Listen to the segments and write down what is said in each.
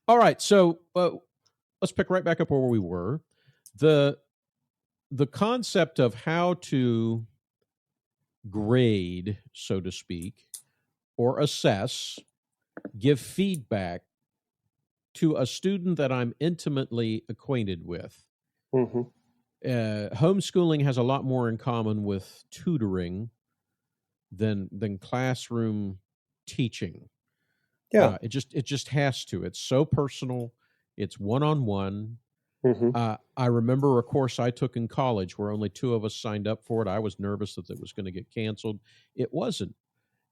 All right. So let's pick right back up where we were. The concept of how to grade, so to speak, or assess, give feedback to a student that I'm intimately acquainted with. Mm-hmm. Homeschooling has a lot more in common with tutoring than classroom teaching. Yeah. It just has to. It's so personal. It's one-on-one. Mm-hmm. I remember a course I took in college where only two of us signed up for it. I was nervous that it was going to get canceled. It wasn't.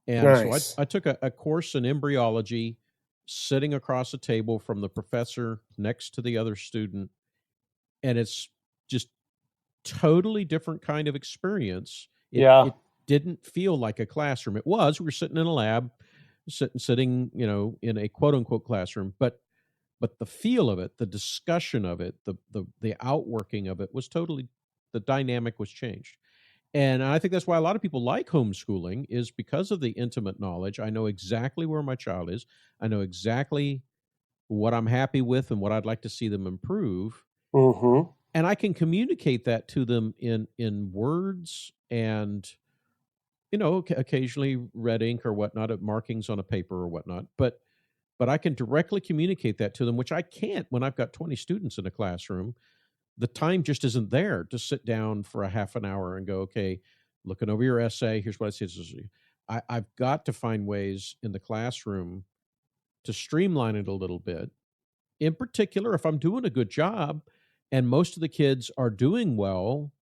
And so Nice. I took a course in embryology, sitting across a table from the professor next to the other student. And it's just totally different kind of experience. Yeah. It didn't feel like a classroom. It was. We were sitting in a lab, sitting, in a quote unquote classroom, but the feel of it, the discussion of it, the outworking of it was totally, the dynamic was changed. And I think that's why a lot of people like homeschooling, is because of the intimate knowledge. I know exactly where my child is. I know exactly what I'm happy with and what I'd like to see them improve. Mm-hmm. And I can communicate that to them in words and, occasionally red ink or whatnot, markings on a paper or whatnot. But I can directly communicate that to them, which I can't when I've got 20 students in a classroom. The time just isn't there to sit down for a half an hour and go, okay, looking over your essay, here's what I say. I've got to find ways in the classroom to streamline it a little bit. In particular, if I'm doing a good job and most of the kids are doing well,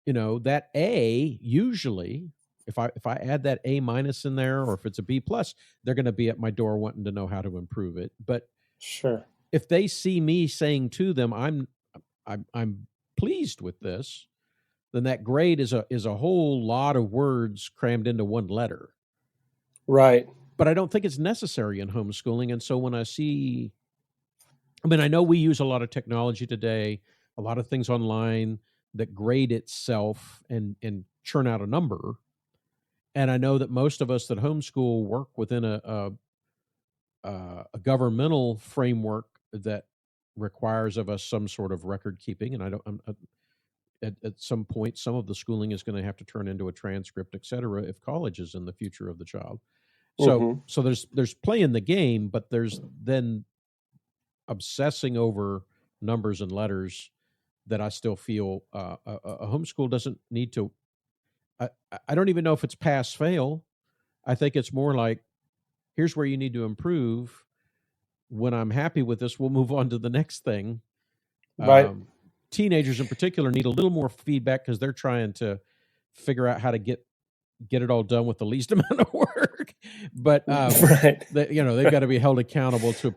that A usually, if I add that A minus in there, or if it's a B plus, they're going to be at my door wanting to know how to improve it. But Sure. if they see me saying to them, I'm pleased with this, then that grade is a whole lot of words crammed into one letter. Right. But I don't think it's necessary in homeschooling. And so when I know we use a lot of technology today, a lot of things online that grade itself and churn out a number. And I know that most of us that homeschool work within a governmental framework that requires of us some sort of record keeping. And I don't, at some point, some of the schooling is going to have to turn into a transcript, et cetera, if college is in the future of the child. So, Mm-hmm. so there's playing the game, but there's then obsessing over numbers and letters that I still feel a homeschool doesn't need to. I, I don't even know if it's pass fail. I think it's more like, here's where you need to improve. When I'm happy with this, we'll move on to the next thing. Right. Teenagers in particular need a little more feedback because they're trying to figure out how to get it all done with the least amount of work. But Right. they've got to be held accountable to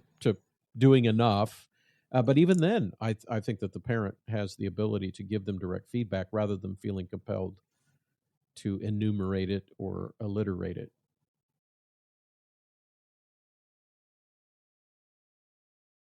doing enough. But even then, I think that the parent has the ability to give them direct feedback rather than feeling compelled to enumerate it or alliterate it.